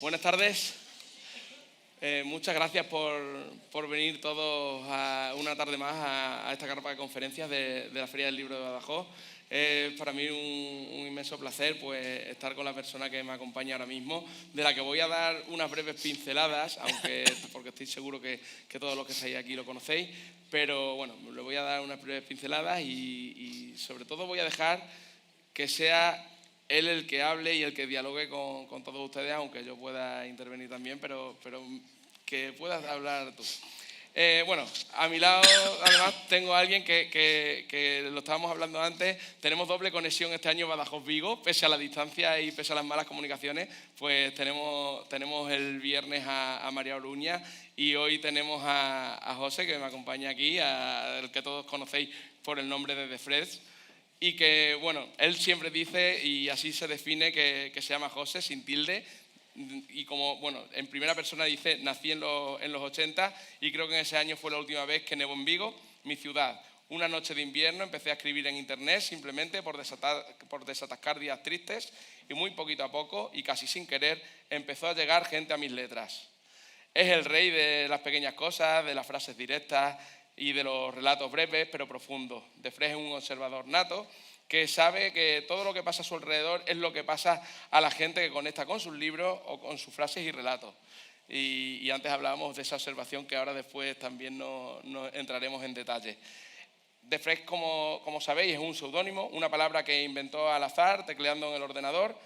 Buenas tardes. Muchas gracias por venir todos una tarde más a esta carpa de conferencias de la Feria del Libro de Badajoz. Es para mí un inmenso placer estar con la persona que me acompaña ahora mismo, de la que voy a dar unas breves pinceladas, porque estoy seguro que todos los que estáis aquí lo conocéis, pero bueno, le voy a dar unas breves pinceladas y sobre todo voy a dejar que sea él el que hable y el que dialogue con todos ustedes, aunque yo pueda intervenir también, pero que puedas hablar tú. Bueno, a mi lado además tengo a alguien que lo estábamos hablando antes, tenemos doble conexión este año Badajoz-Vigo, pese a la distancia y pese a las malas comunicaciones, pues tenemos el viernes a María Oruña y hoy tenemos a José, que me acompaña aquí, al que todos conocéis por el nombre de The Freds. Y que, bueno, él siempre dice, y así se define, que se llama José, sin tilde, y como, bueno, en primera persona dice, nací en los 80 y creo que en ese año fue la última vez que nevó en Vigo, mi ciudad. Una noche de invierno empecé a escribir en internet simplemente por desatascar días tristes y muy poquito a poco y casi sin querer empezó a llegar gente a mis letras. Es el rey de las pequeñas cosas, de las frases directas y de los relatos breves pero profundos. De Freds es un observador nato que sabe que todo lo que pasa a su alrededor es lo que pasa a la gente que conecta con sus libros o con sus frases y relatos. Y antes hablábamos de esa observación que ahora después también no entraremos en detalle. De Freds, como sabéis, es un seudónimo, una palabra que inventó al azar, tecleando en el ordenador,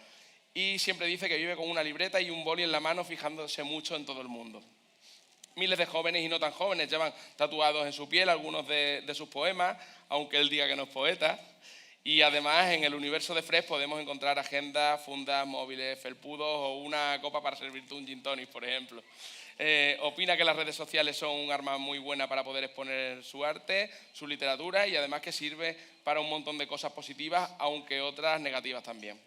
y siempre dice que vive con una libreta y un boli en la mano, fijándose mucho en todo el mundo. Miles de jóvenes y no tan jóvenes llevan tatuados en su piel algunos de sus poemas, aunque él diga que no es poeta. Y además en el universo de Freds podemos encontrar agendas, fundas, móviles, felpudos o una copa para servirte un gin tonic, por ejemplo. Opina que las redes sociales son un arma muy buena para poder exponer su arte, su literatura y además que sirve para un montón de cosas positivas, aunque otras negativas también.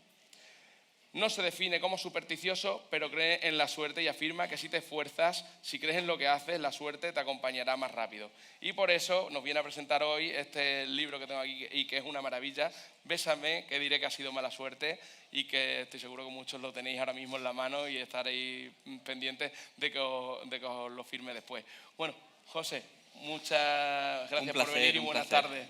No se define como supersticioso, pero cree en la suerte y afirma que si te esfuerzas, si crees en lo que haces, la suerte te acompañará más rápido. Y por eso nos viene a presentar hoy este libro que tengo aquí y que es una maravilla, Bésame, que diré que ha sido mala suerte y que estoy seguro que muchos lo tenéis ahora mismo en la mano y estaréis pendientes de que os lo firme después. Bueno, José, muchas gracias por venir y buenas tardes.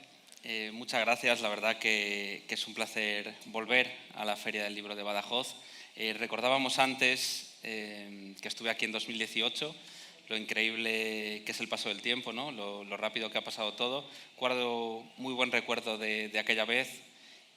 Muchas gracias, la verdad que es un placer volver a la Feria del Libro de Badajoz. Recordábamos antes que estuve aquí en 2018, lo increíble que es el paso del tiempo, ¿no? Lo rápido que ha pasado todo. Guardo muy buen recuerdo de aquella vez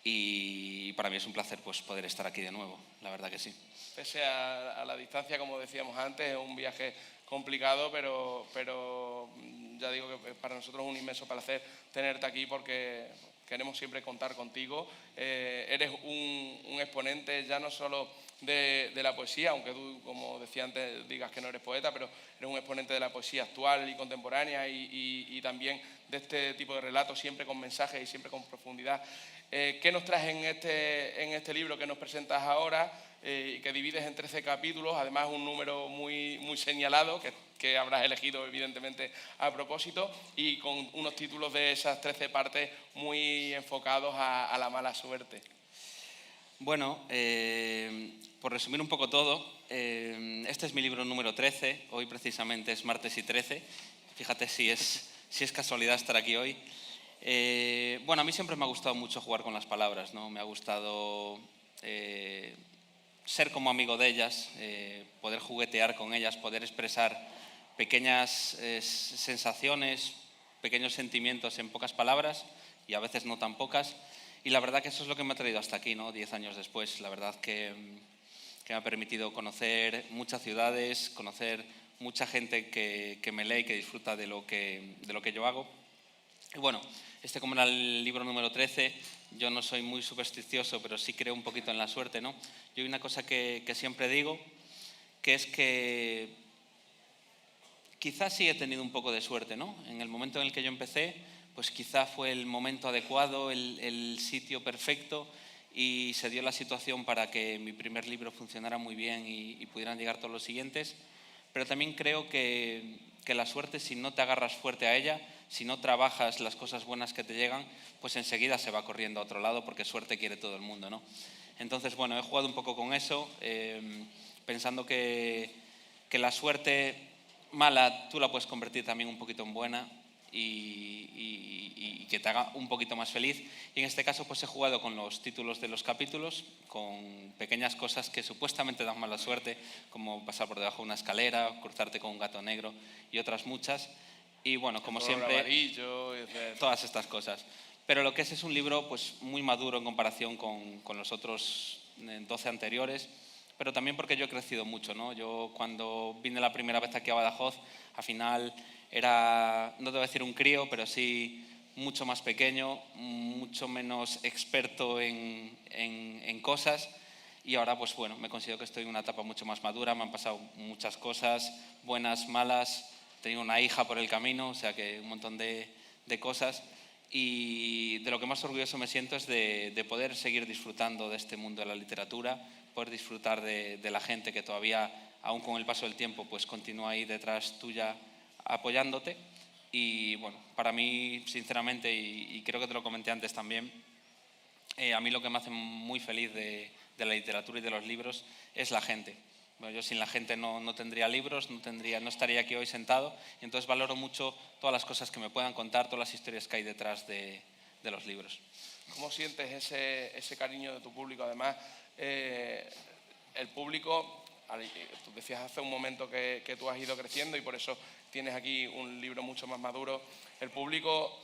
y para mí es un placer poder estar aquí de nuevo, la verdad que sí. Pese a la distancia, como decíamos antes, es un viaje complicado, pero ya digo que para nosotros es un inmenso placer tenerte aquí porque queremos siempre contar contigo. Eres un exponente ya no solo de la poesía, aunque tú, como decía antes, digas que no eres poeta, pero eres un exponente de la poesía actual y contemporánea y también de este tipo de relatos, siempre con mensajes y siempre con profundidad. ¿Qué nos traes en este libro que nos presentas ahora? Que divides en 13 capítulos, además un número muy señalado, que habrás elegido evidentemente a propósito, y con unos títulos de esas 13 partes muy enfocados a la mala suerte. Bueno, por resumir un poco todo, este es mi libro número 13, hoy precisamente es martes y 13, fíjate si es casualidad estar aquí hoy. Bueno, a mí siempre me ha gustado mucho jugar con las palabras, ¿no? Me ha gustado ser como amigo de ellas, poder juguetear con ellas, poder expresar pequeñas sensaciones, pequeños sentimientos en pocas palabras y a veces no tan pocas. Y la verdad que eso es lo que me ha traído hasta aquí, ¿no? 10 años después. La verdad que me ha permitido conocer muchas ciudades, conocer mucha gente que me lee y que disfruta de lo que yo hago. Y bueno, como era el libro número 13, yo no soy muy supersticioso, pero sí creo un poquito en la suerte, ¿no? Yo hay una cosa que siempre digo, que es que quizás sí he tenido un poco de suerte, ¿no? En el momento en el que yo empecé, pues quizá fue el momento adecuado, el sitio perfecto y se dio la situación para que mi primer libro funcionara muy bien y pudieran llegar todos los siguientes. Pero también creo que la suerte, si no te agarras fuerte a ella, si no trabajas las cosas buenas que te llegan, pues enseguida se va corriendo a otro lado porque suerte quiere todo el mundo, ¿no? Entonces, bueno, he jugado un poco con eso, pensando que la suerte mala tú la puedes convertir también un poquito en buena y que te haga un poquito más feliz. Y en este caso pues he jugado con los títulos de los capítulos, con pequeñas cosas que supuestamente dan mala suerte, como pasar por debajo de una escalera, cruzarte con un gato negro y otras muchas. Y bueno, como siempre, amarillo, todas estas cosas. Pero lo que es un libro pues muy maduro en comparación con los otros 12 anteriores, pero también porque yo he crecido mucho, ¿no? Yo cuando vine la primera vez aquí a Badajoz, al final era, no te voy a decir un crío, pero sí mucho más pequeño, mucho menos experto en cosas, y ahora pues bueno, me considero que estoy en una etapa mucho más madura, me han pasado muchas cosas, buenas, malas, he tenido una hija por el camino, o sea que un montón de cosas, y de lo que más orgulloso me siento es de poder seguir disfrutando de este mundo de la literatura, poder disfrutar de la gente que todavía, aún con el paso del tiempo, pues continúa ahí detrás tuya apoyándote. Y bueno, para mí, sinceramente, y creo que te lo comenté antes también, a mí lo que me hace muy feliz de la literatura y de los libros es la gente. Bueno, yo sin la gente no tendría libros, no estaría aquí hoy sentado, y entonces valoro mucho todas las cosas que me puedan contar, todas las historias que hay detrás de los libros. ¿Cómo sientes ese cariño de tu público? Además, el público, tú decías hace un momento que tú has ido creciendo y por eso tienes aquí un libro mucho más maduro. El público,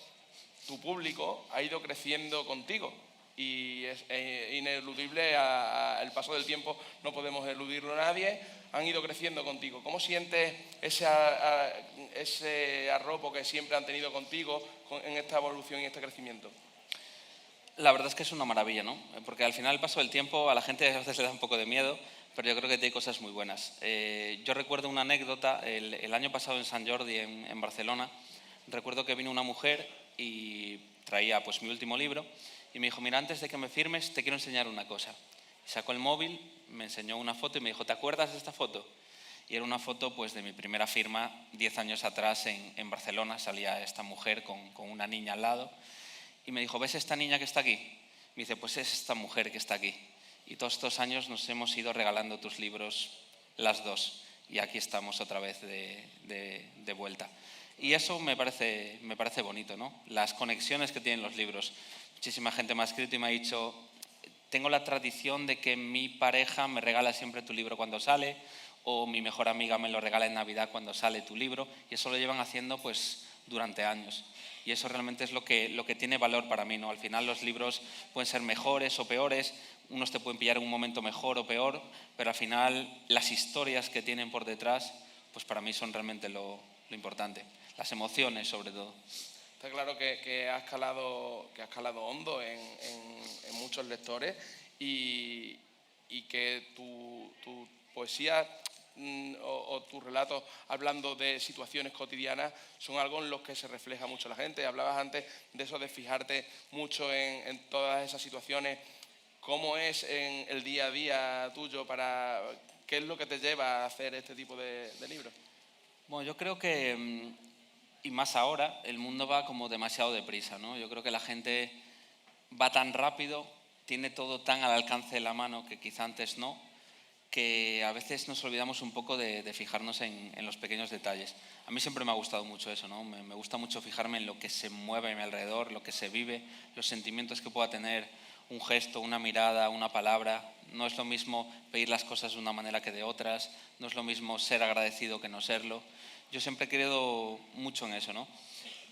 tu público, ha ido creciendo contigo y es ineludible el paso del tiempo, no podemos eludirlo a nadie, han ido creciendo contigo. ¿Cómo sientes ese arropo que siempre han tenido contigo en esta evolución y este crecimiento? La verdad es que es una maravilla, ¿no? Porque al final el paso del tiempo a la gente a veces le da un poco de miedo, pero yo creo que tiene cosas muy buenas. Yo recuerdo una anécdota, el año pasado en Sant Jordi, en Barcelona, recuerdo que vino una mujer y traía pues mi último libro y me dijo, mira, antes de que me firmes te quiero enseñar una cosa. Y sacó el móvil, me enseñó una foto y me dijo, ¿te acuerdas de esta foto? Y era una foto pues de mi primera firma 10 años atrás en Barcelona, salía esta mujer con una niña al lado. Y me dijo, ¿ves esta niña que está aquí? Me dice, pues es esta mujer que está aquí. Y todos estos años nos hemos ido regalando tus libros las dos. Y aquí estamos otra vez de vuelta. Y eso me parece bonito, ¿no? Las conexiones que tienen los libros. Muchísima gente me ha escrito y me ha dicho, tengo la tradición de que mi pareja me regala siempre tu libro cuando sale, o mi mejor amiga me lo regala en Navidad cuando sale tu libro, y eso lo llevan haciendo pues durante años. Y eso realmente es lo que tiene valor para mí, ¿no? Al final los libros pueden ser mejores o peores, unos te pueden pillar en un momento mejor o peor, pero al final las historias que tienen por detrás, pues para mí son realmente lo importante. Las emociones, sobre todo. Está claro que has calado hondo en muchos lectores y que tu poesía o tus relatos hablando de situaciones cotidianas son algo en los que se refleja mucho la gente. Hablabas antes de eso, de fijarte mucho en todas esas situaciones. ¿Cómo es en el día a día tuyo? ¿Qué es lo que te lleva a hacer este tipo de libros? Bueno, yo creo que, y más ahora, el mundo va como demasiado deprisa, ¿no? Yo creo que la gente va tan rápido, tiene todo tan al alcance de la mano que quizá antes no, que a veces nos olvidamos un poco de fijarnos en los pequeños detalles. A mí siempre me ha gustado mucho eso, ¿no? Me gusta mucho fijarme en lo que se mueve a mi alrededor, lo que se vive, los sentimientos que pueda tener un gesto, una mirada, una palabra. No es lo mismo pedir las cosas de una manera que de otras, no es lo mismo ser agradecido que no serlo. Yo siempre he creído mucho en eso, ¿no?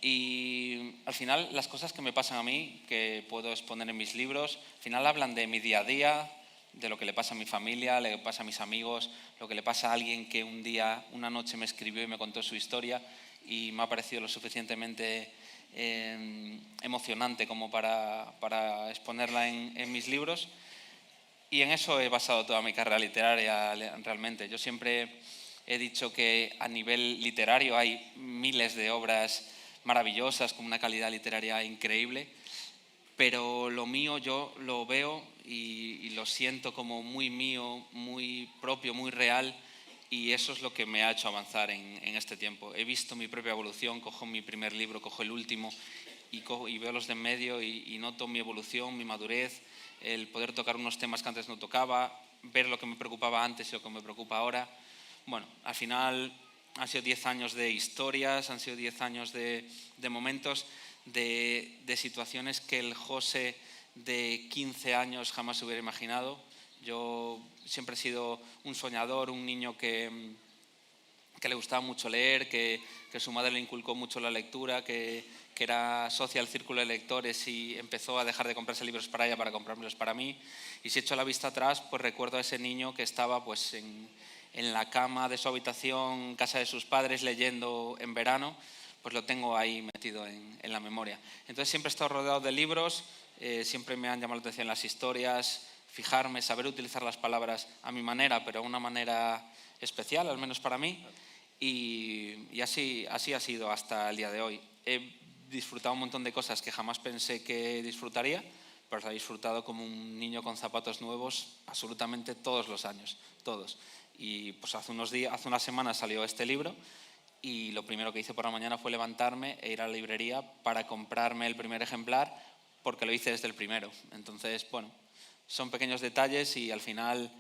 Y al final las cosas que me pasan a mí, que puedo exponer en mis libros, al final hablan de mi día a día, de lo que le pasa a mi familia, lo que le pasa a mis amigos, lo que le pasa a alguien que un día, una noche me escribió y me contó su historia y me ha parecido lo suficientemente emocionante como para exponerla en mis libros. Y en eso he basado toda mi carrera literaria realmente. Yo siempre he dicho que a nivel literario hay miles de obras maravillosas con una calidad literaria increíble, pero lo mío yo lo veo y lo siento como muy mío, muy propio, muy real, y eso es lo que me ha hecho avanzar en este tiempo. He visto mi propia evolución, cojo mi primer libro, cojo el último y veo los de en medio y noto mi evolución, mi madurez, el poder tocar unos temas que antes no tocaba, ver lo que me preocupaba antes y lo que me preocupa ahora. Bueno, al final han sido 10 años de historias, han sido 10 años de momentos, de situaciones que el José de 15 años jamás hubiera imaginado. Yo siempre he sido un soñador, un niño que le gustaba mucho leer, que su madre le inculcó mucho la lectura, que era socia del círculo de lectores y empezó a dejar de comprarse libros para ella para comprármelos para mí. Y si echo la vista atrás, pues recuerdo a ese niño que estaba pues en la cama de su habitación, en casa de sus padres, leyendo en verano, pues lo tengo ahí metido en la memoria. Entonces siempre he estado rodeado de libros, siempre me han llamado la atención las historias, fijarme, saber utilizar las palabras a mi manera, pero a una manera especial, al menos para mí. Y así ha sido hasta el día de hoy. He disfrutado un montón de cosas que jamás pensé que disfrutaría, pero las he disfrutado como un niño con zapatos nuevos absolutamente todos los años, todos. Y pues hace unas semanas salió este libro y lo primero que hice por la mañana fue levantarme e ir a la librería para comprarme el primer ejemplar, porque lo hice desde el primero. Entonces, bueno, son pequeños detalles y al final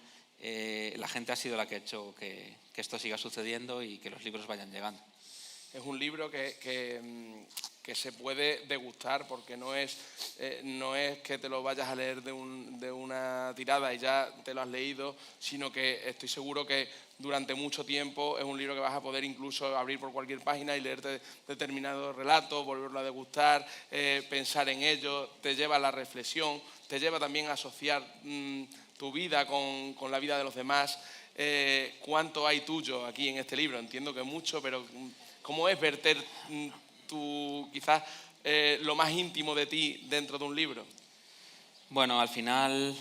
la gente ha sido la que ha hecho que esto siga sucediendo y que los libros vayan llegando. Es un libro que se puede degustar, porque no es que te lo vayas a leer de una tirada y ya te lo has leído, sino que estoy seguro que durante mucho tiempo es un libro que vas a poder incluso abrir por cualquier página y leerte determinados relatos, volverlo a degustar, pensar en ello, te lleva a la reflexión, te lleva también a asociar tu vida con la vida de los demás. ¿Cuánto hay tuyo aquí en este libro? Entiendo que mucho, pero ¿cómo es verter quizás lo más íntimo de ti dentro de un libro? Bueno, al final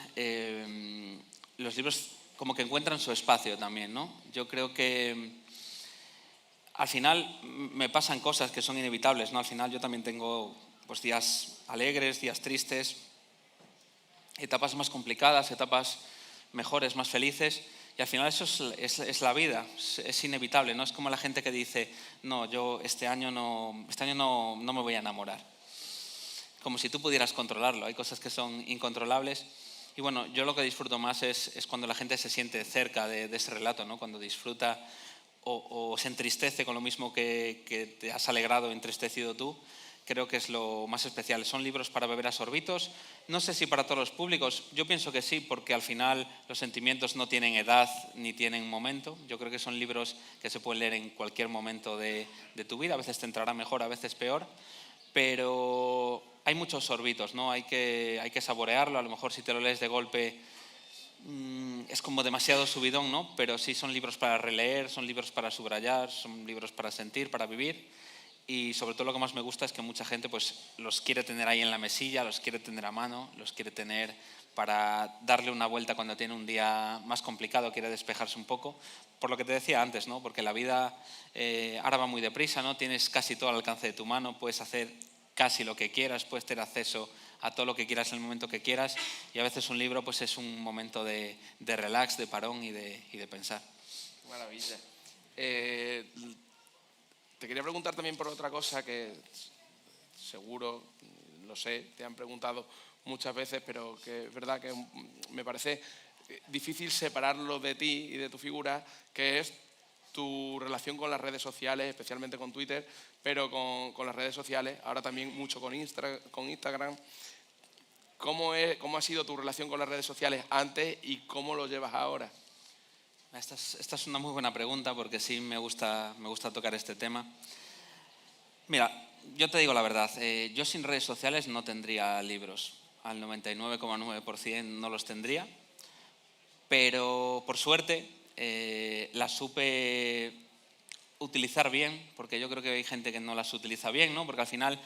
los libros como que encuentran su espacio también, ¿no? Yo creo que al final me pasan cosas que son inevitables, ¿no? Al final yo también tengo pues días alegres, días tristes, etapas más complicadas, etapas mejores, más felices, y al final eso es la vida, es inevitable, ¿no? Es como la gente que dice, no, yo este año no me voy a enamorar. Como si tú pudieras controlarlo, hay cosas que son incontrolables. Y bueno, yo lo que disfruto más es cuando la gente se siente cerca de ese relato, ¿no? Cuando disfruta o se entristece con lo mismo que te has alegrado o entristecido tú. Creo que es lo más especial. Son libros para beber a sorbitos. No sé si para todos los públicos. Yo pienso que sí, porque al final los sentimientos no tienen edad ni tienen momento. Yo creo que son libros que se pueden leer en cualquier momento de tu vida. A veces te entrará mejor, a veces peor. Pero hay muchos sorbitos, ¿no? Hay que saborearlo. A lo mejor si te lo lees de golpe es como demasiado subidón, ¿no? Pero sí son libros para releer, son libros para subrayar, son libros para sentir, para vivir. Y sobre todo lo que más me gusta es que mucha gente pues los quiere tener ahí en la mesilla, los quiere tener a mano, los quiere tener para darle una vuelta cuando tiene un día más complicado, quiere despejarse un poco. Por lo que te decía antes, ¿no? Porque la vida ahora va muy deprisa, ¿no? Tienes casi todo al alcance de tu mano, puedes hacer casi lo que quieras, puedes tener acceso a todo lo que quieras en el momento que quieras, y a veces un libro pues es un momento de relax, de parón y de pensar. Maravilla. Te quería preguntar también por otra cosa que seguro, lo sé, te han preguntado muchas veces, pero que es verdad que me parece difícil separarlo de ti y de tu figura, que es tu relación con las redes sociales, especialmente con Twitter, pero con las redes sociales, ahora también mucho con Instagram. ¿Cómo ha sido tu relación con las redes sociales antes y cómo lo llevas ahora? Esta es una muy buena pregunta, porque sí me gusta tocar este tema. Mira, yo te digo la verdad, yo sin redes sociales no tendría libros, al 99,9% no los tendría, pero por suerte las supe utilizar bien, porque yo creo que hay gente que no las utiliza bien, ¿no? Porque al final,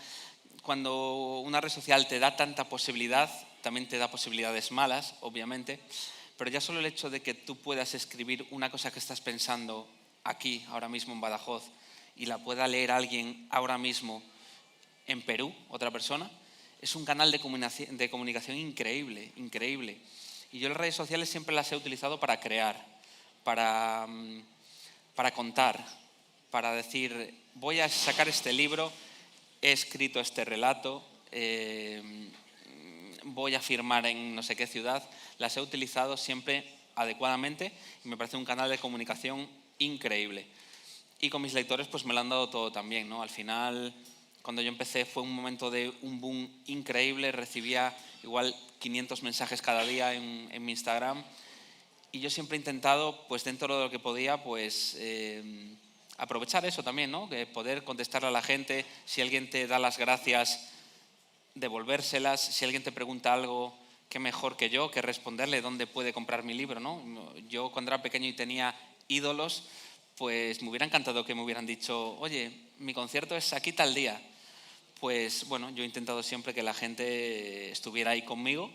cuando una red social te da tanta posibilidad, también te da posibilidades malas, obviamente, pero ya solo el hecho de que tú puedas escribir una cosa que estás pensando aquí, ahora mismo en Badajoz, y la pueda leer alguien ahora mismo en Perú, otra persona, es un canal de comunicación increíble, increíble. Y yo las redes sociales siempre las he utilizado para crear, para contar, para decir, voy a sacar este libro, he escrito este relato, voy a firmar en no sé qué ciudad. Las he utilizado siempre adecuadamente y me parece un canal de comunicación increíble. Y con mis lectores pues me lo han dado todo también, ¿no? Al final, cuando yo empecé fue un momento de un boom increíble, recibía igual 500 mensajes cada día en mi Instagram y yo siempre he intentado, pues dentro de lo que podía, pues aprovechar eso también, ¿no? De poder contestarle a la gente, si alguien te da las gracias, devolvérselas, si alguien te pregunta algo, qué mejor que yo que responderle dónde puede comprar mi libro, ¿no? Yo cuando era pequeño y tenía ídolos, pues me hubiera encantado que me hubieran dicho, oye, mi concierto es aquí tal día. Pues bueno, yo he intentado siempre que la gente estuviera ahí conmigo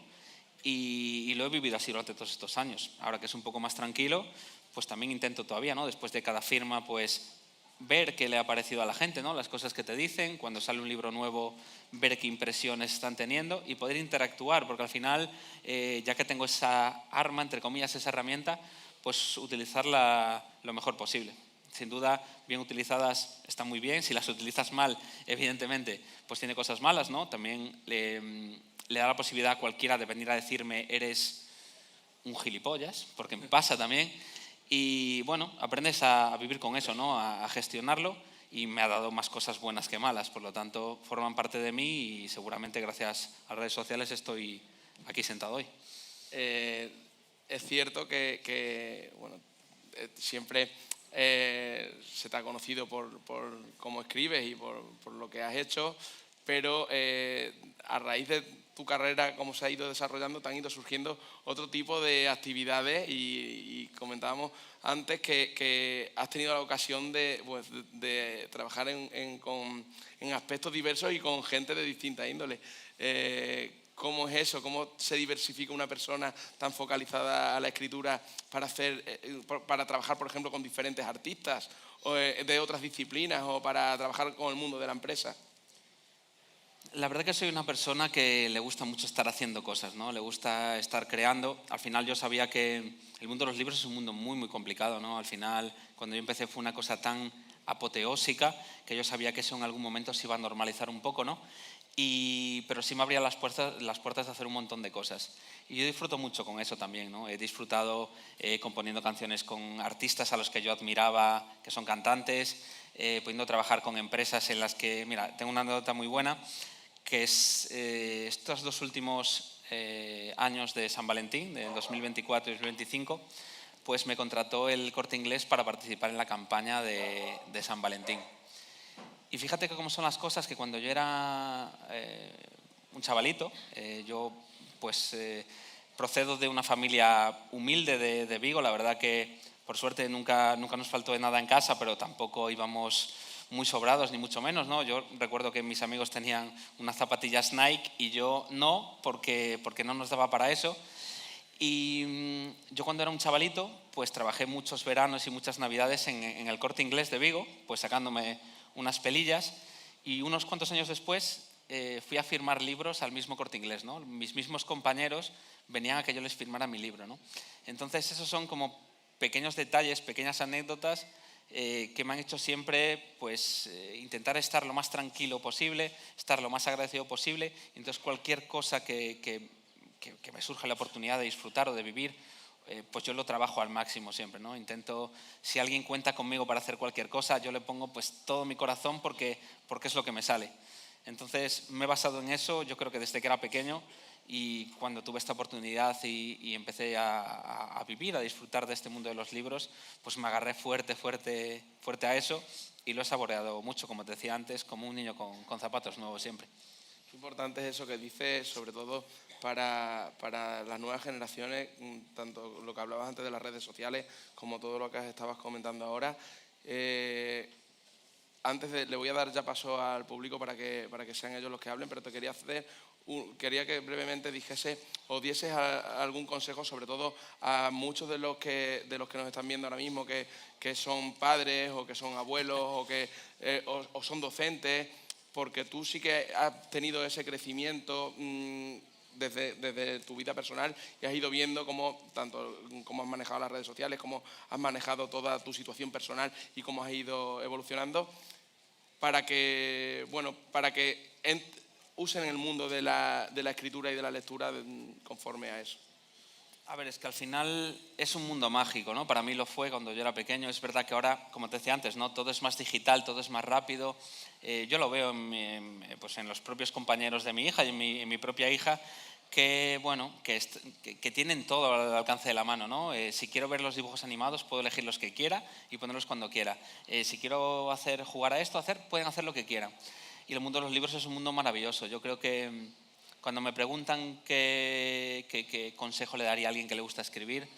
y lo he vivido así durante todos estos años. Ahora que es un poco más tranquilo, pues también intento todavía, ¿no? Después de cada firma, pues ver qué le ha parecido a la gente, ¿no? Las cosas que te dicen, cuando sale un libro nuevo, ver qué impresiones están teniendo y poder interactuar, porque al final, ya que tengo esa arma, entre comillas, esa herramienta, pues utilizarla lo mejor posible. Sin duda, bien utilizadas están muy bien. Si las utilizas mal, evidentemente, pues tiene cosas malas, ¿no? También le da la posibilidad a cualquiera de venir a decirme eres un gilipollas, porque me pasa también. Y bueno, aprendes a vivir con eso, ¿no? A gestionarlo y me ha dado más cosas buenas que malas. Por lo tanto, forman parte de mí y seguramente gracias a las redes sociales estoy aquí sentado hoy. Es cierto que bueno, siempre se te ha conocido por cómo escribes y por lo que has hecho, pero a raíz de tu carrera, cómo se ha ido desarrollando, te han ido surgiendo otro tipo de actividades y comentábamos antes que has tenido la ocasión de trabajar en aspectos diversos y con gente de distintas índoles. ¿Cómo es eso? ¿Cómo se diversifica una persona tan focalizada a la escritura para trabajar, por ejemplo, con diferentes artistas o de otras disciplinas o para trabajar con el mundo de la empresa? La verdad que soy una persona que le gusta mucho estar haciendo cosas, ¿no? Le gusta estar creando. Al final yo sabía que el mundo de los libros es un mundo muy, muy complicado, ¿no? Al final, cuando yo empecé fue una cosa tan apoteósica que yo sabía que eso en algún momento se iba a normalizar un poco, ¿no? Pero sí me abría las puertas de hacer un montón de cosas. Y yo disfruto mucho con eso también, ¿no? He disfrutado componiendo canciones con artistas a los que yo admiraba, que son cantantes, pudiendo trabajar con empresas en las que, mira, tengo una anécdota muy buena, que es estos dos últimos años de San Valentín, de 2024 y 2025, pues me contrató el Corte Inglés para participar en la campaña de San Valentín. Y fíjate que cómo son las cosas, que cuando yo era un chavalito, yo pues procedo de una familia humilde de Vigo, la verdad que por suerte nunca nos faltó de nada en casa, pero tampoco íbamos muy sobrados, ni mucho menos, ¿no? Yo recuerdo que mis amigos tenían unas zapatillas Nike y yo no, porque no nos daba para eso. Y yo cuando era un chavalito, pues trabajé muchos veranos y muchas navidades en el Corte Inglés de Vigo, pues sacándome unas pelillas, y unos cuantos años después fui a firmar libros al mismo Corte Inglés, ¿no? Mis mismos compañeros venían a que yo les firmara mi libro, ¿no? Entonces esos son como pequeños detalles, pequeñas anécdotas que me han hecho siempre pues, intentar estar lo más tranquilo posible, estar lo más agradecido posible. Entonces cualquier cosa que me surja la oportunidad de disfrutar o de vivir, pues yo lo trabajo al máximo siempre, ¿no? Intento, si alguien cuenta conmigo para hacer cualquier cosa, yo le pongo pues todo mi corazón porque es lo que me sale. Entonces me he basado en eso, yo creo que desde que era pequeño, y cuando tuve esta oportunidad y empecé a vivir, a disfrutar de este mundo de los libros, pues me agarré fuerte a eso y lo he saboreado mucho, como te decía antes, como un niño con zapatos nuevos siempre. Qué importante es eso que dices, sobre todo para las nuevas generaciones, tanto lo que hablabas antes de las redes sociales como todo lo que estabas comentando ahora. Le voy a dar ya paso al público para que sean ellos los que hablen, pero te quería que brevemente dijese o dieses algún consejo, sobre todo a muchos de los que nos están viendo ahora mismo, que son padres o que son abuelos o son docentes, porque tú sí que has tenido ese crecimiento desde tu vida personal y has ido viendo tanto cómo has manejado las redes sociales, cómo has manejado toda tu situación personal y cómo has ido evolucionando para que usen el mundo de la escritura y de la lectura conforme a eso. A ver, es que al final es un mundo mágico, ¿no? Para mí lo fue cuando yo era pequeño. Es verdad que ahora, como te decía antes, ¿no? Todo es más digital, todo es más rápido. Yo lo veo pues en los propios compañeros de mi hija y en mi propia hija, que, bueno, que tienen todo al alcance de la mano, ¿no? Si quiero ver los dibujos animados, puedo elegir los que quiera y ponerlos cuando quiera. Si quiero jugar a esto, pueden hacer lo que quieran. Y el mundo de los libros es un mundo maravilloso. Yo creo que cuando me preguntan qué consejo le daría a alguien que le gusta escribir,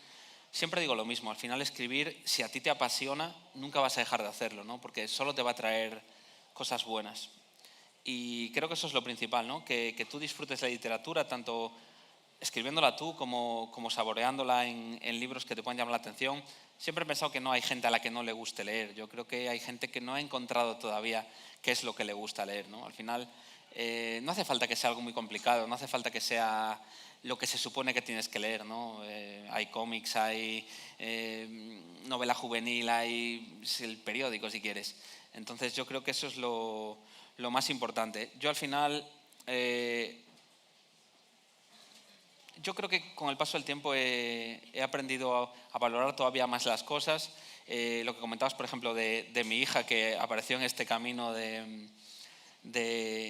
siempre digo lo mismo. Al final escribir, si a ti te apasiona, nunca vas a dejar de hacerlo, ¿no? Porque solo te va a traer cosas buenas. Y creo que eso es lo principal, ¿no? Que tú disfrutes la literatura, tanto escribiéndola tú como saboreándola en libros que te puedan llamar la atención. Siempre he pensado que no hay gente a la que no le guste leer. Yo creo que hay gente que no ha encontrado todavía qué es lo que le gusta leer, ¿no? Al final no hace falta que sea algo muy complicado, no hace falta que sea lo que se supone que tienes que leer, ¿no? Hay cómics, hay novela juvenil, hay el periódico si quieres. Entonces yo creo que eso es lo más importante. Yo al final, yo creo que con el paso del tiempo he aprendido a valorar todavía más las cosas. Lo que comentabas, por ejemplo, de mi hija que apareció en este camino de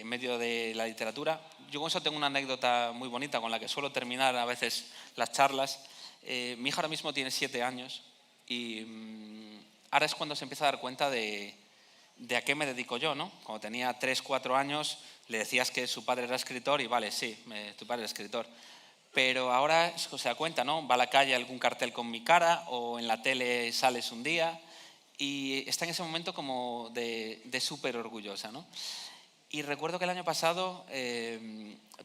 medio de la literatura. Yo con eso tengo una anécdota muy bonita con la que suelo terminar a veces las charlas. Mi hija ahora mismo tiene 7 años y ahora es cuando se empieza a dar cuenta de a qué me dedico yo, ¿no? Cuando tenía 3, 4 años le decías que su padre era escritor y vale, sí, tu padre es escritor. Pero ahora se da cuenta, ¿no? Va a la calle algún cartel con mi cara o en la tele sales un día y está en ese momento como de súper orgullosa, ¿no? Y recuerdo que el año pasado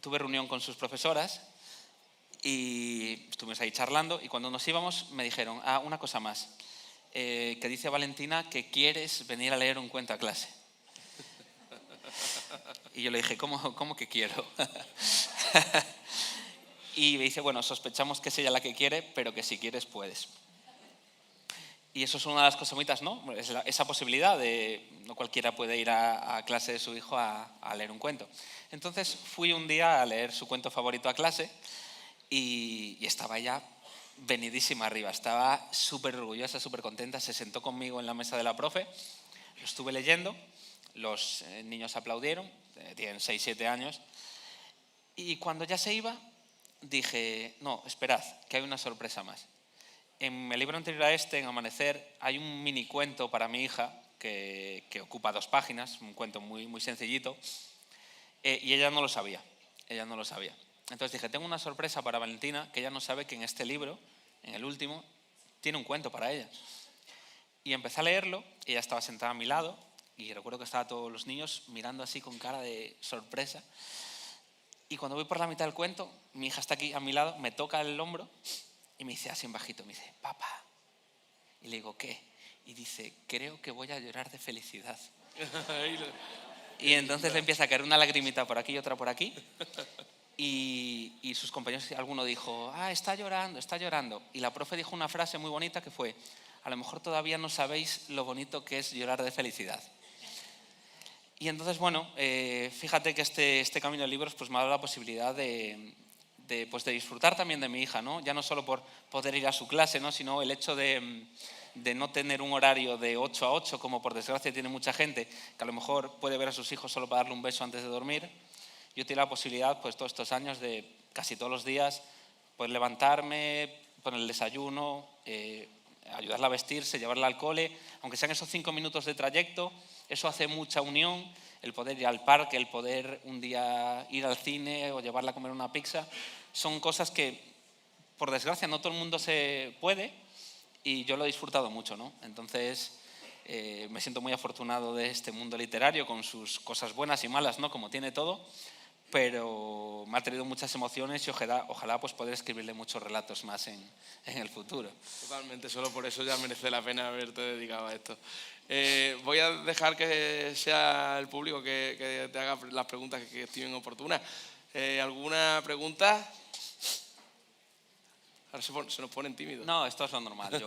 tuve reunión con sus profesoras y estuvimos ahí charlando y cuando nos íbamos me dijeron, una cosa más, que dice Valentina que quieres venir a leer un cuento a clase. Y yo le dije, ¿cómo que quiero? Y me dice, bueno, sospechamos que es ella la que quiere, pero que si quieres puedes. Y eso es una de las cosas bonitas, ¿no? Esa posibilidad de no cualquiera puede ir a clase de su hijo a leer un cuento. Entonces fui un día a leer su cuento favorito a clase y estaba ya venidísima arriba. Estaba súper orgullosa, súper contenta. Se sentó conmigo en la mesa de la profe. Lo estuve leyendo. Los niños aplaudieron. Tienen 6, 7 años. Y cuando ya se iba, dije, no, esperad, que hay una sorpresa más. En el libro anterior a este, en Amanecer, hay un mini cuento para mi hija que ocupa 2 páginas, un cuento muy, muy sencillito, y ella no lo sabía. Entonces dije, tengo una sorpresa para Valentina, que ella no sabe que en este libro, en el último, tiene un cuento para ella. Y empecé a leerlo, ella estaba sentada a mi lado, y recuerdo que estaban todos los niños mirando así con cara de sorpresa. Y cuando voy por la mitad del cuento, mi hija está aquí a mi lado, me toca el hombro, y me dice así en bajito, me dice, papá. Y le digo, ¿qué? Y dice, creo que voy a llorar de felicidad. Y entonces le empieza a caer una lagrimita por aquí y otra por aquí. Y sus compañeros, alguno dijo, está llorando. Y la profe dijo una frase muy bonita que fue, a lo mejor todavía no sabéis lo bonito que es llorar de felicidad. Y entonces, bueno, fíjate que este camino de libros pues, me ha dado la posibilidad de disfrutar también de mi hija, ¿no? Ya no solo por poder ir a su clase, ¿no? Sino el hecho de no tener un horario de 8 a 8, como por desgracia tiene mucha gente, que a lo mejor puede ver a sus hijos solo para darle un beso antes de dormir. Yo tengo la posibilidad, pues todos estos años, de casi todos los días, pues levantarme, poner el desayuno, ayudarla a vestirse, llevarla al cole, aunque sean esos 5 minutos de trayecto, eso hace mucha unión, el poder ir al parque, el poder un día ir al cine o llevarla a comer una pizza, son cosas que, por desgracia, no todo el mundo se puede y yo lo he disfrutado mucho, ¿no? Entonces, me siento muy afortunado de este mundo literario con sus cosas buenas y malas, ¿no? Como tiene todo, pero me ha traído muchas emociones y ojalá pues poder escribirle muchos relatos más en el futuro. Totalmente, solo por eso ya merece la pena haberte dedicado a esto. Voy a dejar que sea el público que te haga las preguntas que estimen oportunas. ¿Alguna pregunta? Ahora se nos ponen tímidos. No, esto es lo normal.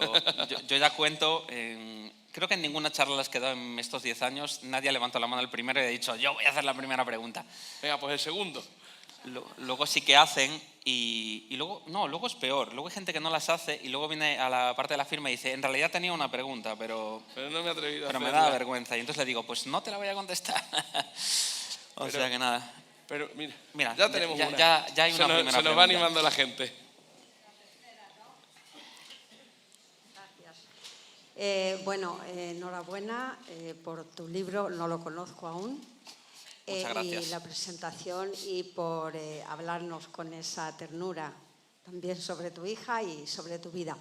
Yo ya cuento, creo que en ninguna charla les quedó en estos 10 años, nadie ha levantado la mano el primero y ha dicho, yo voy a hacer la primera pregunta. Venga, pues el segundo. luego sí que hacen y luego, no, luego es peor. Luego hay gente que no las hace y luego viene a la parte de la firma y dice, en realidad tenía una pregunta, pero no me he atrevido a pero me hacerla. da vergüenza. Y entonces le digo, pues no te la voy a contestar. O sea que nada. Pero Mira, ya tenemos una. Ya hay una primera pregunta. Se nos va animando la gente. Bueno, enhorabuena por tu libro, no lo conozco aún. Muchas gracias. Y la presentación y por hablarnos con esa ternura también sobre tu hija y sobre tu vida.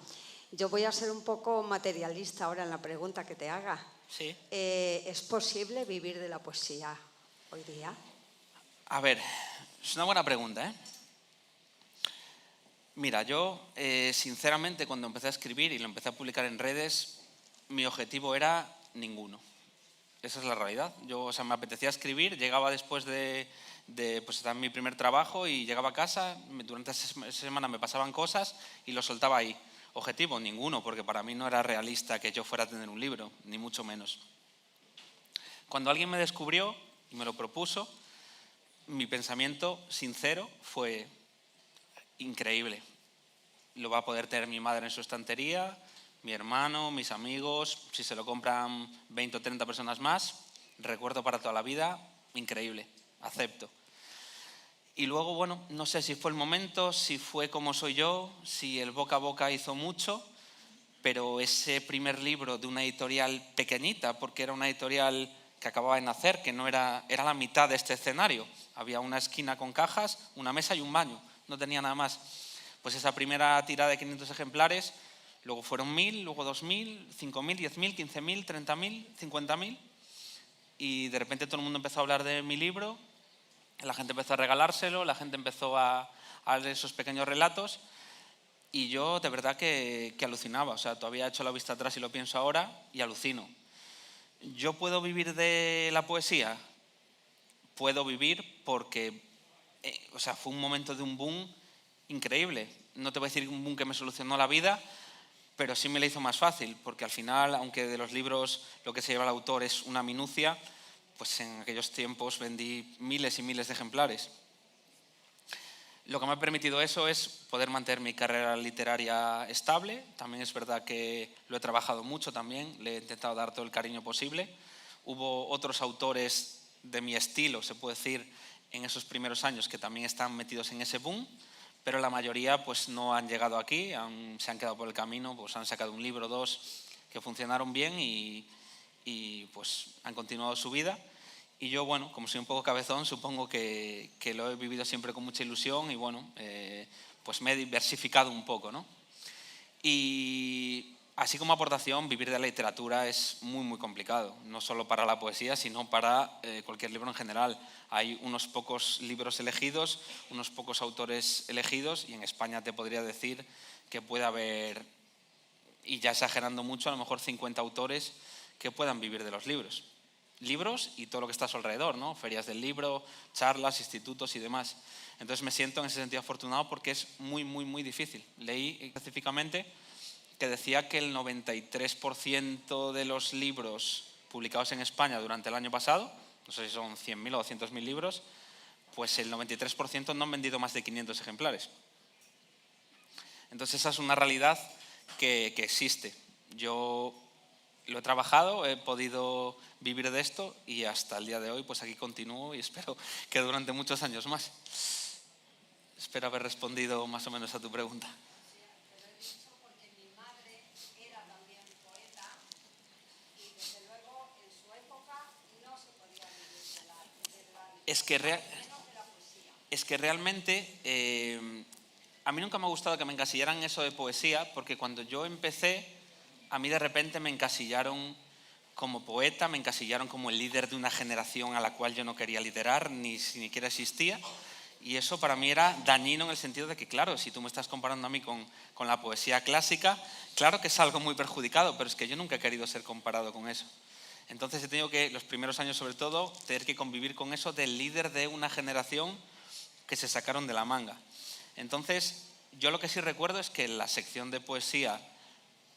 Yo voy a ser un poco materialista ahora en la pregunta que te haga. Sí. ¿Es posible vivir de la poesía hoy día? A ver, es una buena pregunta, ¿eh? Mira, yo sinceramente cuando empecé a escribir y lo empecé a publicar en redes, mi objetivo era ninguno. Esa es la realidad. Yo, me apetecía escribir, llegaba después de pues, estar en mi primer trabajo y llegaba a casa, durante esa semana me pasaban cosas y lo soltaba ahí. Objetivo, ninguno, porque para mí no era realista que yo fuera a tener un libro, ni mucho menos. Cuando alguien me descubrió y me lo propuso, mi pensamiento sincero fue increíble. Lo va a poder tener mi madre en su estantería, mi hermano, mis amigos, si se lo compran 20 o 30 personas más, recuerdo para toda la vida, increíble, acepto. Y luego, bueno, no sé si fue el momento, si fue como soy yo, si el boca a boca hizo mucho, pero ese primer libro de una editorial pequeñita, porque era una editorial que acababa de nacer, que no era la mitad de este escenario. Había una esquina con cajas, una mesa y un baño, no tenía nada más. Pues esa primera tirada de 500 ejemplares, luego fueron 1000, luego 2000, 5000, 10000, 15000, 30000, 50000 y de repente todo el mundo empezó a hablar de mi libro, la gente empezó a regalárselo, la gente empezó a leer esos pequeños relatos y yo de verdad que alucinaba, o sea, todavía he hecho la vista atrás y lo pienso ahora y alucino. ¿Yo puedo vivir de la poesía? Puedo vivir porque fue un momento de un boom increíble. No te voy a decir un boom que me solucionó la vida, pero sí me la hizo más fácil, porque al final, aunque de los libros lo que se lleva el autor es una minucia, pues en aquellos tiempos vendí miles y miles de ejemplares. Lo que me ha permitido eso es poder mantener mi carrera literaria estable. También es verdad que lo he trabajado mucho también, le he intentado dar todo el cariño posible. Hubo otros autores de mi estilo, se puede decir, en esos primeros años que también están metidos en ese boom, pero la mayoría pues no han llegado aquí, se han quedado por el camino, pues han sacado un libro o dos que funcionaron bien y pues han continuado su vida. Y yo, bueno, como soy un poco cabezón, supongo que lo he vivido siempre con mucha ilusión y bueno, pues me he diversificado un poco, ¿no? Y así como aportación, vivir de la literatura es muy, muy complicado, no solo para la poesía, sino para cualquier libro en general. Hay unos pocos libros elegidos, unos pocos autores elegidos y en España te podría decir que puede haber, y ya exagerando mucho, a lo mejor 50 autores que puedan vivir de los libros. Libros y todo lo que está a su alrededor, ¿no? Ferias del libro, charlas, institutos y demás. Entonces me siento en ese sentido afortunado porque es muy, muy, muy difícil. Leí específicamente que decía que el 93% de los libros publicados en España durante el año pasado, no sé si son 100.000 o 200.000 libros, pues el 93% no han vendido más de 500 ejemplares. Entonces esa es una realidad que existe. Yo lo he trabajado, he podido vivir de esto y hasta el día de hoy pues aquí continúo y espero que durante muchos años más. Espero haber respondido más o menos a tu pregunta. Es que realmente a mí nunca me ha gustado que me encasillaran eso de poesía, porque cuando yo empecé, a mí de repente me encasillaron como poeta, me encasillaron como el líder de una generación a la cual yo no quería liderar, ni siquiera existía. Y eso para mí era dañino en el sentido de que, claro, si tú me estás comparando a mí con la poesía clásica, claro que es algo muy perjudicado, pero es que yo nunca he querido ser comparado con eso. Entonces he tenido que, los primeros años sobre todo, tener que convivir con eso del líder de una generación que se sacaron de la manga. Entonces, yo lo que sí recuerdo es que la sección de poesía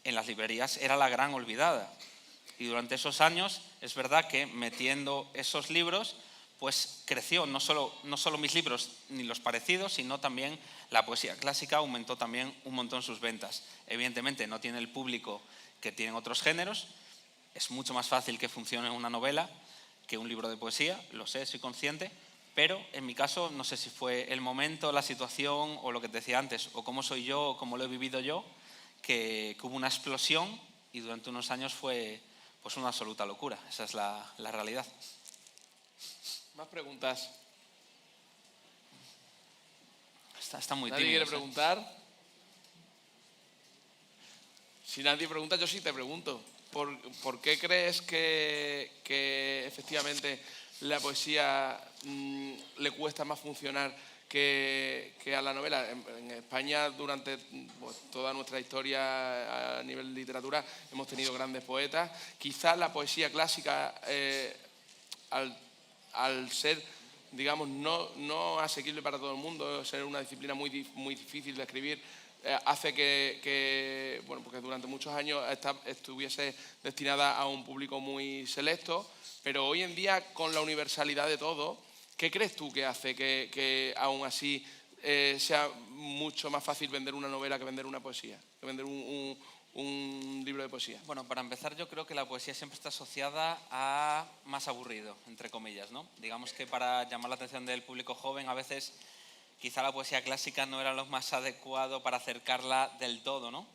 en las librerías era la gran olvidada. Y durante esos años, es verdad que metiendo esos libros, pues creció no solo mis libros ni los parecidos, sino también la poesía clásica aumentó también un montón sus ventas. Evidentemente no tiene el público que tienen otros géneros, es mucho más fácil que funcione una novela que un libro de poesía, lo sé, soy consciente, pero en mi caso no sé si fue el momento, la situación o lo que te decía antes, o cómo soy yo o cómo lo he vivido yo, que hubo una explosión y durante unos años fue pues una absoluta locura. Esa es la realidad. ¿Más preguntas? Está muy ¿Nadie tímido. quiere preguntar? Si nadie pregunta, yo sí te pregunto. ¿Por qué crees que efectivamente la poesía le cuesta más funcionar que a la novela? En España, durante toda nuestra historia a nivel de literatura, hemos tenido grandes poetas. Quizás la poesía clásica, al ser, digamos, no asequible para todo el mundo, ser una disciplina muy difícil de escribir, hace que bueno, porque durante muchos años estuviese destinada a un público muy selecto, pero hoy en día, con la universalidad de todo, ¿qué crees tú que hace que aún así sea mucho más fácil vender una novela que vender una poesía, que vender un libro de poesía? Bueno, para empezar, yo creo que la poesía siempre está asociada a más aburrido, entre comillas, ¿no? Digamos que para llamar la atención del público joven, a veces quizá la poesía clásica no era lo más adecuado para acercarla del todo, ¿no?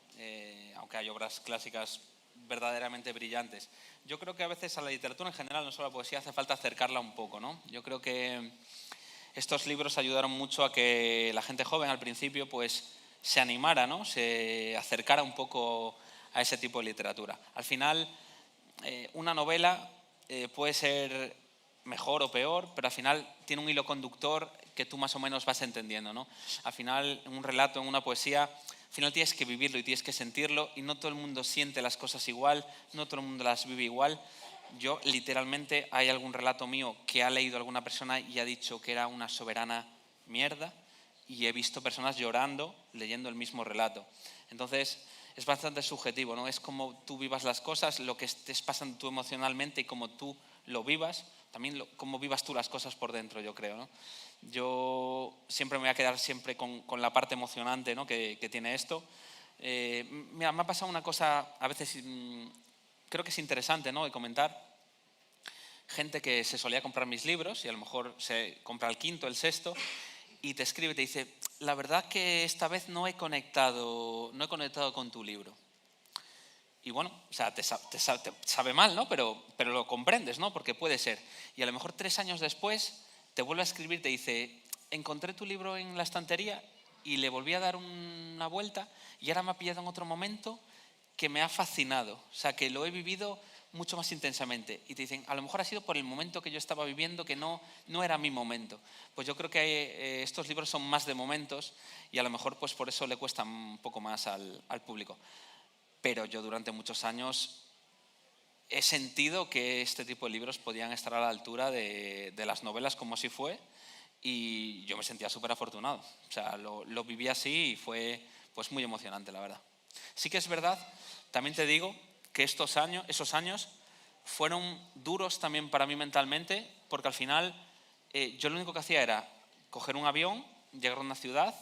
Aunque hay obras clásicas verdaderamente brillantes. Yo creo que a veces a la literatura en general, no solo a la poesía, hace falta acercarla un poco, ¿no? Yo creo que estos libros ayudaron mucho a que la gente joven al principio pues se animara, ¿no? Se acercara un poco a ese tipo de literatura. Al final, una novela puede ser mejor o peor, pero al final tiene un hilo conductor que tú más o menos vas entendiendo, ¿no? Al final, en un relato, en una poesía, al final tienes que vivirlo y tienes que sentirlo, y no todo el mundo siente las cosas igual, no todo el mundo las vive igual. Yo, literalmente, hay algún relato mío que ha leído alguna persona y ha dicho que era una soberana mierda, y he visto personas llorando leyendo el mismo relato. Entonces, es bastante subjetivo, ¿no? Es como tú vivas las cosas, lo que estés pasando tú emocionalmente y cómo tú lo vivas, también cómo vivas tú las cosas por dentro, yo creo, ¿no? Yo siempre me voy a quedar siempre con la parte emocionante, ¿no? que tiene esto. Mira, me ha pasado una cosa, a veces creo que es interesante, ¿no? de comentar. Gente que se solía comprar mis libros y a lo mejor se compra el quinto, el sexto, y te escribe y te dice: la verdad que esta vez no he conectado con tu libro. Y bueno, o sea, te sabe mal, ¿no? Pero lo comprendes, ¿no? Porque puede ser. Y a lo mejor 3 años después te vuelve a escribir, te dice: encontré tu libro en la estantería y le volví a dar una vuelta y ahora me ha pillado en otro momento que me ha fascinado. O sea, que lo he vivido mucho más intensamente. Y te dicen: a lo mejor ha sido por el momento que yo estaba viviendo, que no era mi momento. Pues yo creo que estos libros son más de momentos y a lo mejor pues por eso le cuesta un poco más al público. Pero yo durante muchos años he sentido que este tipo de libros podían estar a la altura de las novelas, como así fue, y yo me sentía súper afortunado. O sea, lo viví así y fue pues muy emocionante, la verdad. Sí que es verdad, también te digo, que esos años fueron duros también para mí mentalmente, porque al final yo lo único que hacía era coger un avión, llegar a una ciudad,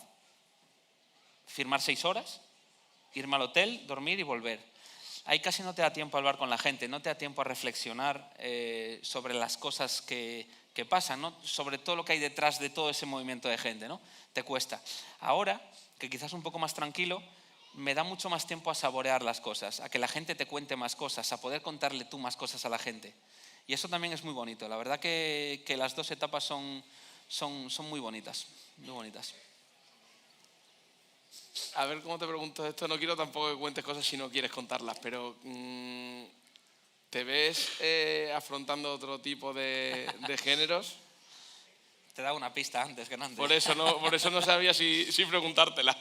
firmar 6 horas, irme al hotel, dormir y volver. Ahí casi no te da tiempo a hablar con la gente, no te da tiempo a reflexionar sobre las cosas que pasan, ¿no? Sobre todo lo que hay detrás de todo ese movimiento de gente, ¿no? Te cuesta. Ahora, que quizás un poco más tranquilo, me da mucho más tiempo a saborear las cosas, a que la gente te cuente más cosas, a poder contarle tú más cosas a la gente. Y eso también es muy bonito. La verdad que las dos etapas son muy bonitas, muy bonitas. A ver cómo te pregunto esto. No quiero tampoco que cuentes cosas si no quieres contarlas, pero ¿te ves afrontando otro tipo de géneros? Te he dado una pista antes que no antes. Por eso no sabía si preguntártela.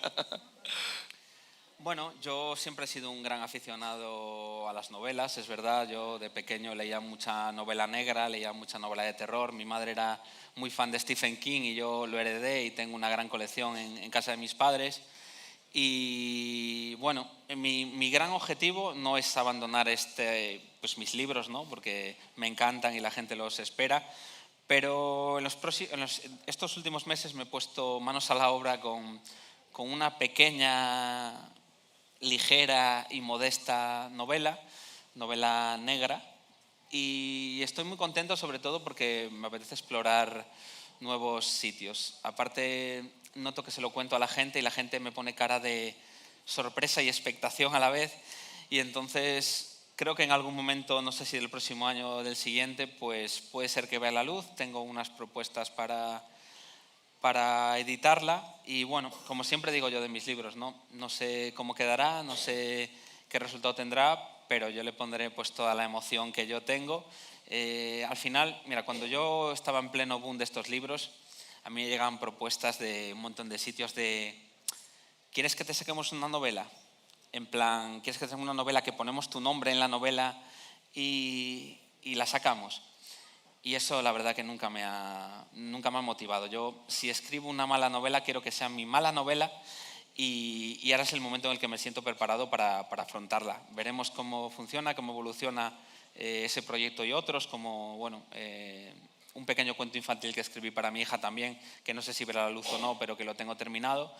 Bueno, yo siempre he sido un gran aficionado a las novelas, es verdad. Yo de pequeño leía mucha novela negra, leía mucha novela de terror. Mi madre era muy fan de Stephen King y yo lo heredé y tengo una gran colección en casa de mis padres. Y bueno, mi gran objetivo no es abandonar pues mis libros, ¿no? Porque me encantan y la gente los espera, Pero estos últimos meses me he puesto manos a la obra con una pequeña, ligera y modesta novela negra, y estoy muy contento sobre todo porque me apetece explorar nuevos sitios. Aparte, noto que se lo cuento a la gente y la gente me pone cara de sorpresa y expectación a la vez, y entonces creo que en algún momento, no sé si del próximo año o del siguiente, pues puede ser que vea la luz. Tengo unas propuestas para editarla y bueno, como siempre digo yo de mis libros, no sé cómo quedará, no sé qué resultado tendrá, pero yo le pondré pues toda la emoción que yo tengo. Al final, mira, cuando yo estaba en pleno boom de estos libros, a mí me llegaban propuestas de un montón de sitios de ¿quieres que te saquemos una novela? En plan, ¿quieres que te saquemos una novela que ponemos tu nombre en la novela y la sacamos? Y eso la verdad que nunca me ha motivado. Yo, si escribo una mala novela, quiero que sea mi mala novela y ahora es el momento en el que me siento preparado para afrontarla. Veremos cómo funciona, cómo evoluciona ese proyecto y otros, como un pequeño cuento infantil que escribí para mi hija también, que no sé si verá la luz o no, pero que lo tengo terminado,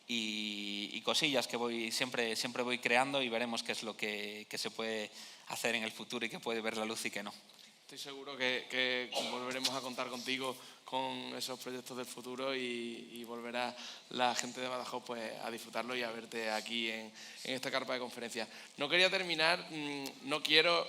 y cosillas que siempre voy creando, y veremos qué es lo que se puede hacer en el futuro y que puede ver la luz y que no. Estoy seguro que volveremos a contar contigo con esos proyectos del futuro y volverá la gente de Badajoz pues, a disfrutarlo y a verte aquí en esta carpa de conferencias. No quería terminar, no quiero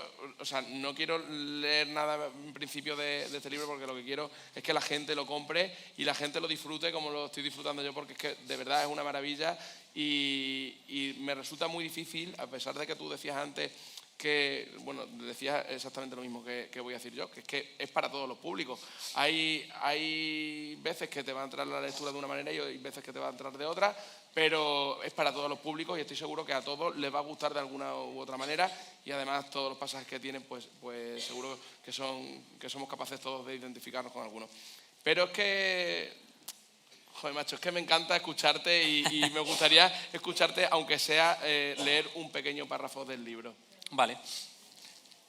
leer nada en principio de este libro, porque lo que quiero es que la gente lo compre y la gente lo disfrute como lo estoy disfrutando yo, porque es que de verdad es una maravilla y me resulta muy difícil, a pesar de que tú decías antes que, bueno, decías exactamente lo mismo que voy a decir yo, que es para todos los públicos. Hay veces que te va a entrar la lectura de una manera y hay veces que te va a entrar de otra, pero es para todos los públicos y estoy seguro que a todos les va a gustar de alguna u otra manera, y además todos los pasajes que tienen, pues seguro que somos capaces todos de identificarnos con algunos. Pero es que, joder, macho, es que me encanta escucharte y me gustaría escucharte, aunque sea leer un pequeño párrafo del libro. Vale.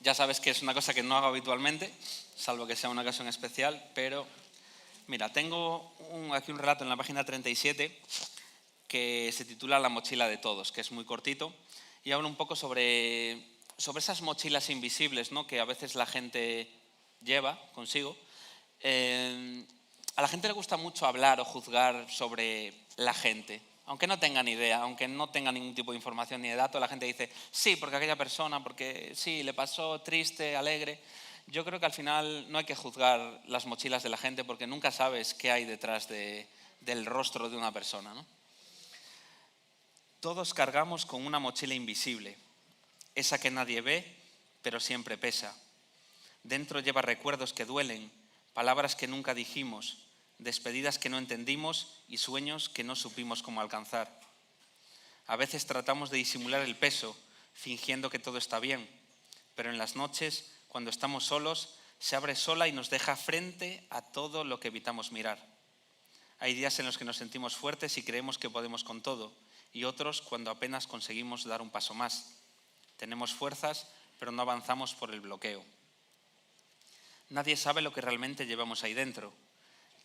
Ya sabes que es una cosa que no hago habitualmente, salvo que sea una ocasión especial, pero mira, tengo aquí un relato en la página 37 que se titula La mochila de todos, que es muy cortito y habla un poco sobre esas mochilas invisibles, ¿no?, que a veces la gente lleva consigo. A la gente le gusta mucho hablar o juzgar sobre la gente. Aunque no tengan idea, aunque no tengan ningún tipo de información ni de dato, la gente dice, sí, porque aquella persona, porque sí, le pasó triste, alegre. Yo creo que al final no hay que juzgar las mochilas de la gente porque nunca sabes qué hay detrás del rostro de una persona, ¿no? Todos cargamos con una mochila invisible, esa que nadie ve, pero siempre pesa. Dentro lleva recuerdos que duelen, palabras que nunca dijimos, despedidas que no entendimos y sueños que no supimos cómo alcanzar. A veces tratamos de disimular el peso, fingiendo que todo está bien, pero en las noches, cuando estamos solos, se abre sola y nos deja frente a todo lo que evitamos mirar. Hay días en los que nos sentimos fuertes y creemos que podemos con todo, y otros cuando apenas conseguimos dar un paso más. Tenemos fuerzas, pero no avanzamos por el bloqueo. Nadie sabe lo que realmente llevamos ahí dentro.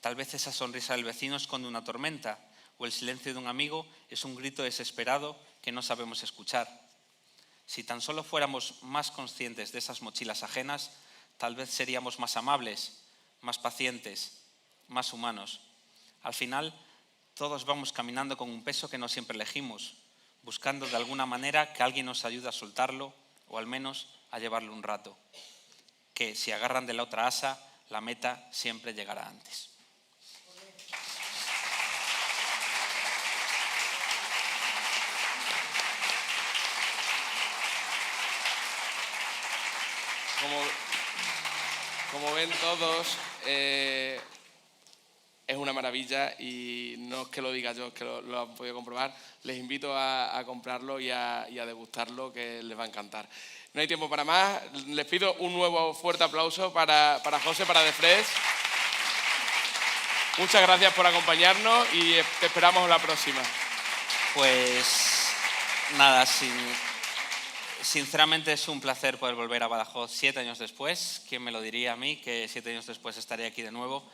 Tal vez esa sonrisa del vecino esconde una tormenta, o el silencio de un amigo es un grito desesperado que no sabemos escuchar. Si tan solo fuéramos más conscientes de esas mochilas ajenas, tal vez seríamos más amables, más pacientes, más humanos. Al final, todos vamos caminando con un peso que no siempre elegimos, buscando de alguna manera que alguien nos ayude a soltarlo, o al menos a llevarlo un rato. Que si agarran de la otra asa, la meta siempre llegará antes. Como ven todos, es una maravilla y no es que lo diga yo, es que lo han podido comprobar. Les invito a comprarlo y a degustarlo, que les va a encantar. No hay tiempo para más. Les pido un nuevo fuerte aplauso para José, para The Fresh. Muchas gracias por acompañarnos y te esperamos la próxima. Pues nada, Sinceramente es un placer poder volver a Badajoz 7 años después. ¿Quién me lo diría a mí que 7 años después estaré aquí de nuevo?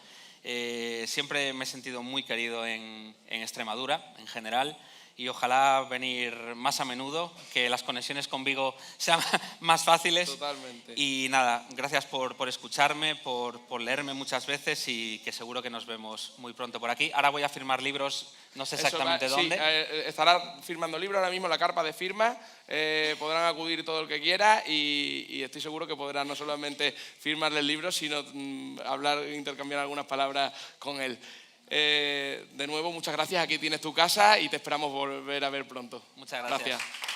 Siempre me he sentido muy querido en Extremadura en general y ojalá venir más a menudo, que las conexiones con Vigo sean más fáciles. Totalmente. Y nada, gracias por escucharme, por leerme muchas veces y que seguro que nos vemos muy pronto por aquí. Ahora voy a firmar libros, no sé exactamente dónde. Sí, estará firmando libros ahora mismo en la carpa de firmas, podrán acudir todo el que quiera y estoy seguro que podrán no solamente firmarle el libro, sino intercambiar algunas palabras con él. De nuevo, muchas gracias, aquí tienes tu casa y te esperamos volver a ver pronto. Muchas gracias. Gracias.